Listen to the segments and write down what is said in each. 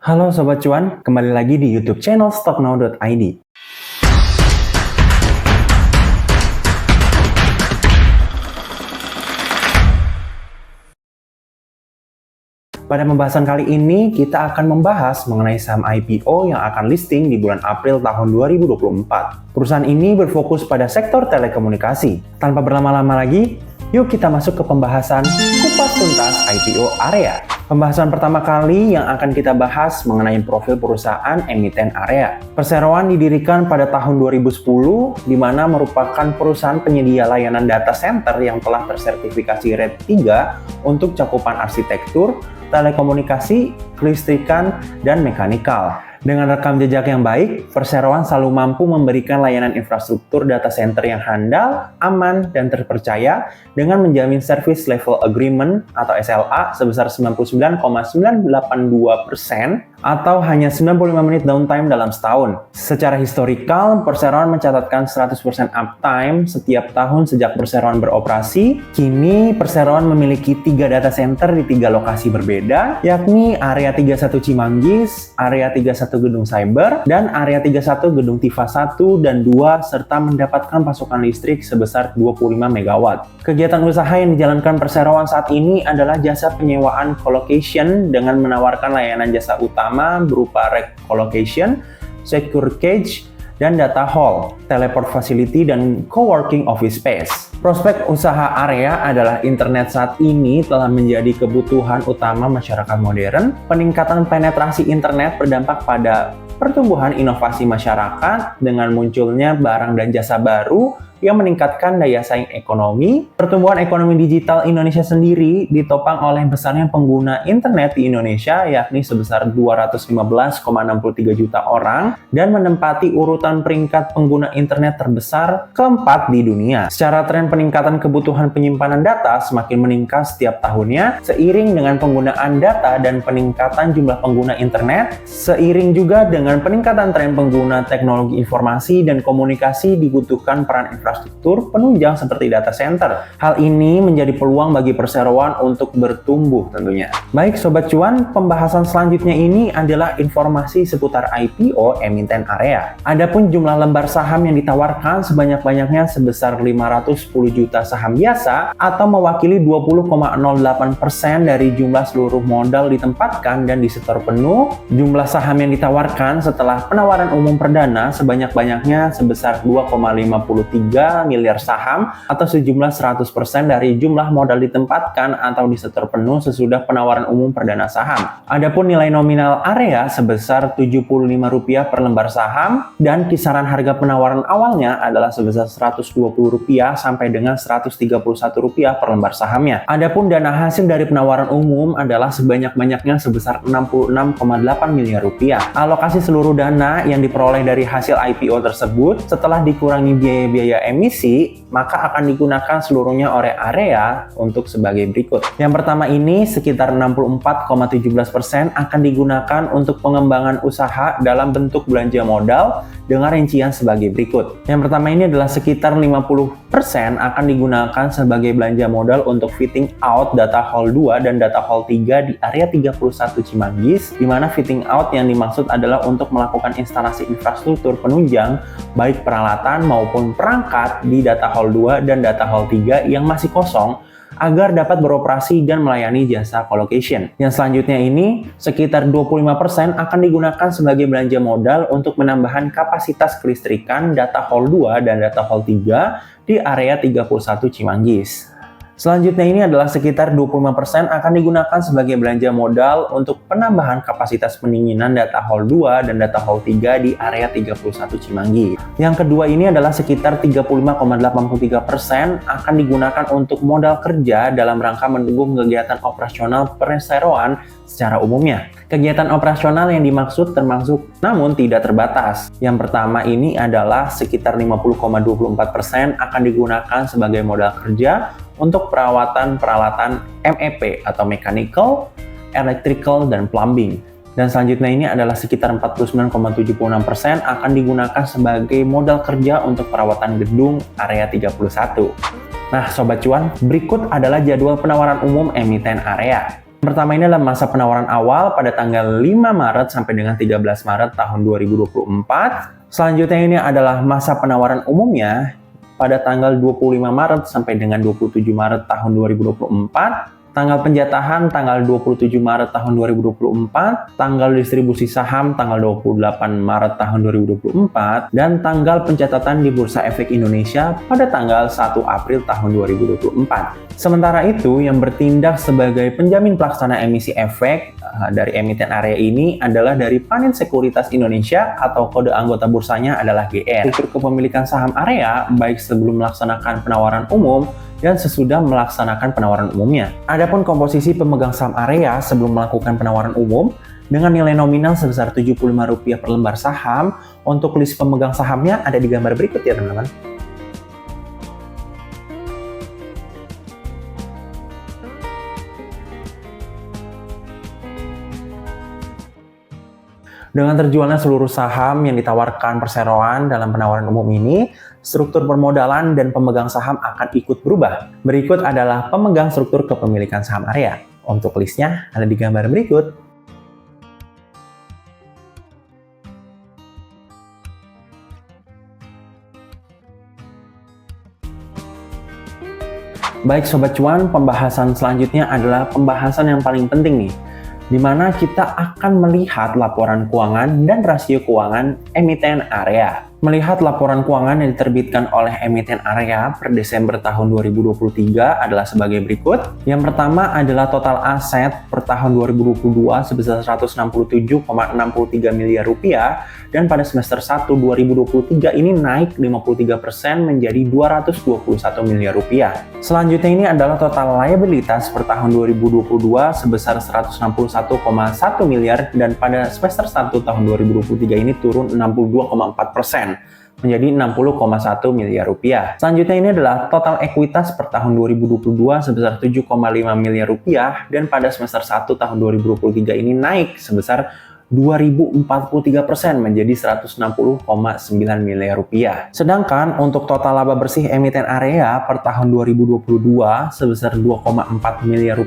Halo Sobat Cuan, kembali lagi di YouTube channel stocknow.id. Pada pembahasan kali ini, kita akan membahas mengenai saham IPO yang akan listing di bulan April tahun 2024. Perusahaan ini berfokus pada sektor telekomunikasi. Tanpa berlama-lama lagi, yuk kita masuk ke pembahasan kupas tuntas IPO Area. Pembahasan pertama kali yang akan kita bahas mengenai profil perusahaan emiten Area. Perseroan didirikan pada tahun 2010, di mana merupakan perusahaan penyedia layanan data center yang telah tersertifikasi RED 3 untuk cakupan arsitektur, telekomunikasi, kelistrikan, dan mekanikal. Dengan rekam jejak yang baik, Perseroan selalu mampu memberikan layanan infrastruktur data center yang handal, aman, dan terpercaya dengan menjamin Service Level Agreement atau SLA sebesar 99,982% atau hanya 95 menit downtime dalam setahun. Secara historikal, Perseroan mencatatkan 100% uptime setiap tahun sejak Perseroan beroperasi. Kini, Perseroan memiliki 3 data center di 3 lokasi berbeda, yakni Area 31 Cimanggis, Area 31 Gedung Cyber, dan Area 31 Gedung Tifa 1 dan 2, serta mendapatkan pasokan listrik sebesar 25 MW. Kegiatan usaha yang dijalankan Perseroan saat ini adalah jasa penyewaan colocation dengan menawarkan layanan jasa utama berupa rack colocation, secure cage, dan data hall, teleport facility, dan co-working office space. Prospek usaha Area adalah internet saat ini telah menjadi kebutuhan utama masyarakat modern. Peningkatan penetrasi internet berdampak pada pertumbuhan inovasi masyarakat dengan munculnya barang dan jasa baru yang meningkatkan daya saing ekonomi. Pertumbuhan ekonomi digital Indonesia sendiri ditopang oleh besarnya pengguna internet di Indonesia, yakni sebesar 215,63 juta orang, dan menempati urutan peringkat pengguna internet terbesar keempat di dunia. Secara tren peningkatan kebutuhan penyimpanan data semakin meningkat setiap tahunnya, seiring dengan penggunaan data dan peningkatan jumlah pengguna internet, seiring juga dengan peningkatan tren pengguna teknologi informasi dan komunikasi dibutuhkan peran infrastruktur penunjang seperti data center. Hal ini menjadi peluang bagi Perseroan untuk bertumbuh tentunya. Baik Sobat Cuan, pembahasan selanjutnya ini adalah informasi seputar IPO emiten Area. Adapun jumlah lembar saham yang ditawarkan sebanyak-banyaknya sebesar 510 juta saham biasa atau mewakili 20,08% dari jumlah seluruh modal ditempatkan dan disetor penuh. Jumlah saham yang ditawarkan setelah penawaran umum perdana sebanyak-banyaknya sebesar 2,53 miliar saham atau sejumlah 100% dari jumlah modal ditempatkan atau disetor penuh sesudah penawaran umum perdana saham. Adapun nilai nominal Area sebesar Rp75 per lembar saham dan kisaran harga penawaran awalnya adalah sebesar Rp120 sampai dengan Rp131 per lembar sahamnya. Adapun dana hasil dari penawaran umum adalah sebanyak-banyaknya sebesar Rp66,8 miliar. Alokasi seluruh dana yang diperoleh dari hasil IPO tersebut setelah dikurangi biaya-biaya emisi, maka akan digunakan seluruhnya oleh Area untuk sebagai berikut. Yang pertama ini sekitar 64,17% akan digunakan untuk pengembangan usaha dalam bentuk belanja modal dengan rincian sebagai berikut. Yang pertama ini adalah sekitar 50% akan digunakan sebagai belanja modal untuk fitting out data hall 2 dan data hall 3 di Area 31 Cimanggis, di mana fitting out yang dimaksud adalah untuk melakukan instalasi infrastruktur penunjang baik peralatan maupun perangkat di data hall 2 dan data hall 3 yang masih kosong agar dapat beroperasi dan melayani jasa colocation. Yang selanjutnya ini, sekitar 25% akan digunakan sebagai belanja modal untuk menambahkan kapasitas kelistrikan data hall 2 dan data hall 3 di Area 31 Cimanggis. Selanjutnya ini adalah sekitar 25% akan digunakan sebagai belanja modal untuk penambahan kapasitas pendinginan data hall 2 dan data hall 3 di Area 31 Cimanggis. Yang kedua ini adalah sekitar 35,83% akan digunakan untuk modal kerja dalam rangka mendukung kegiatan operasional Perseroan secara umumnya. Kegiatan operasional yang dimaksud termasuk namun tidak terbatas. Yang pertama ini adalah sekitar 50,24% akan digunakan sebagai modal kerja untuk perawatan peralatan MEP atau mechanical, electrical, dan plumbing. Dan selanjutnya ini adalah sekitar 49,76% akan digunakan sebagai modal kerja untuk perawatan gedung Area 31. Nah Sobat Cuan, berikut adalah jadwal penawaran umum emiten Area. Pertama ini adalah masa penawaran awal pada tanggal 5 Maret sampai dengan 13 Maret tahun 2024. Selanjutnya ini adalah masa penawaran umumnya pada tanggal 25 Maret sampai dengan 27 Maret tahun 2024. Tanggal penjatahan tanggal 27 Maret tahun 2024, tanggal distribusi saham tanggal 28 Maret tahun 2024, dan tanggal pencatatan di Bursa Efek Indonesia pada tanggal 1 April tahun 2024. Sementara itu, yang bertindak sebagai penjamin pelaksana emisi efek dari emiten area ini adalah dari Panin Sekuritas Indonesia atau kode anggota bursanya adalah GR. Struktur kepemilikan saham area baik sebelum melaksanakan penawaran umum dan sesudah melaksanakan penawaran umumnya. Adapun komposisi pemegang saham area sebelum melakukan penawaran umum dengan nilai nominal sebesar Rp75 per lembar saham, untuk list pemegang sahamnya ada di gambar berikut ya teman-teman. Dengan terjualnya seluruh saham yang ditawarkan perseroan dalam penawaran umum ini, struktur permodalan dan pemegang saham akan ikut berubah. Berikut adalah pemegang struktur kepemilikan saham area. Untuk listnya ada di gambar berikut. Baik Sobat Cuan, pembahasan selanjutnya adalah pembahasan yang paling penting nih, di mana kita akan melihat laporan keuangan dan rasio keuangan emiten area. Melihat laporan keuangan yang diterbitkan oleh emiten area per Desember tahun 2023 adalah sebagai berikut. Yang pertama adalah total aset per tahun 2022 sebesar Rp167,63 miliar dan pada semester 1 2023 ini naik 53% menjadi Rp221 miliar. Selanjutnya ini adalah total liabilitas per tahun 2022 sebesar Rp161,1 miliar dan pada semester 1 tahun 2023 ini turun 62,4% menjadi Rp60,1 miliar. Selanjutnya ini adalah total ekuitas per tahun 2022 sebesar Rp7,5 miliar dan pada semester 1 tahun 2023 ini naik sebesar 2043% menjadi Rp160,9 miliar. Sedangkan untuk total laba bersih emiten area per tahun 2022 sebesar Rp2,4 miliar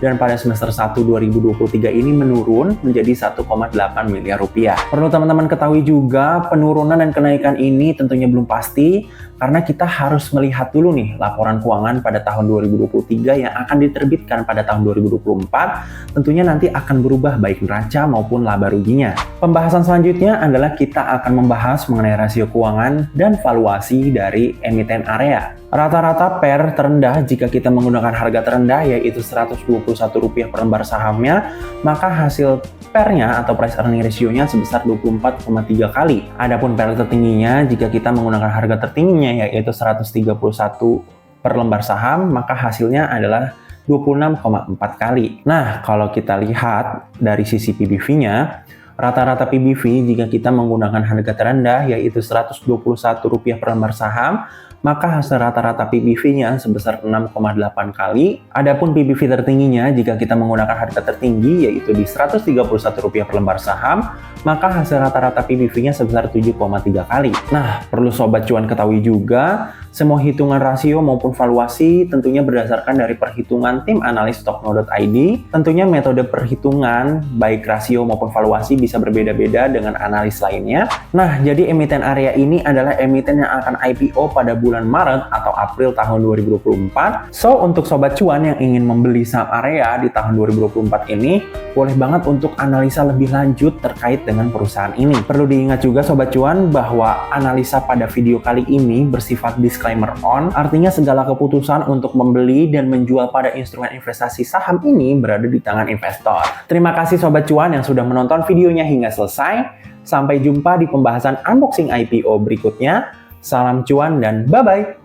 dan pada semester 1 2023 ini menurun menjadi Rp1,8 miliar. Perlu teman-teman ketahui juga, penurunan dan kenaikan ini tentunya belum pasti karena kita harus melihat dulu nih laporan keuangan pada tahun 2023 yang akan diterbitkan pada tahun 2024, tentunya nanti akan berubah baik neraca maupun laba ruginya. Pembahasan selanjutnya adalah kita akan membahas mengenai rasio keuangan dan valuasi dari emiten area. Rata-rata PER terendah jika kita menggunakan harga terendah yaitu Rp121 per lembar sahamnya, maka hasil PER-nya atau price earning ratio-nya sebesar 24,3 kali. Adapun PER tertingginya jika kita menggunakan harga tertingginya yaitu 131 per lembar saham, maka hasilnya adalah 26,4 kali. Nah, kalau kita lihat dari sisi PBV-nya, rata-rata PBV jika kita menggunakan harga terendah yaitu Rp121 per lembar saham, maka hasil rata-rata PBV-nya sebesar 6,8 kali. Adapun PBV tertingginya jika kita menggunakan harga tertinggi yaitu di Rp131 per lembar saham, maka hasil rata-rata PBV-nya sebesar 7,3 kali. Nah, perlu Sobat Cuan ketahui juga, semua hitungan rasio maupun valuasi tentunya berdasarkan dari perhitungan tim analis Stokno.id. Tentunya metode perhitungan baik rasio maupun valuasi bisa berbeda-beda dengan analis lainnya. Nah, jadi emiten area ini adalah emiten yang akan IPO pada bulan Maret atau April tahun 2024. So, untuk Sobat Cuan yang ingin membeli saham area di tahun 2024 ini, boleh banget untuk analisa lebih lanjut terkait dengan perusahaan ini. Perlu diingat juga Sobat Cuan bahwa analisa pada video kali ini bersifat disclaimer on, artinya segala keputusan untuk membeli dan menjual pada instrumen investasi saham ini berada di tangan investor. Terima kasih Sobat Cuan yang sudah menonton videonya hingga selesai. Sampai jumpa di pembahasan unboxing IPO berikutnya. Salam cuan dan bye-bye!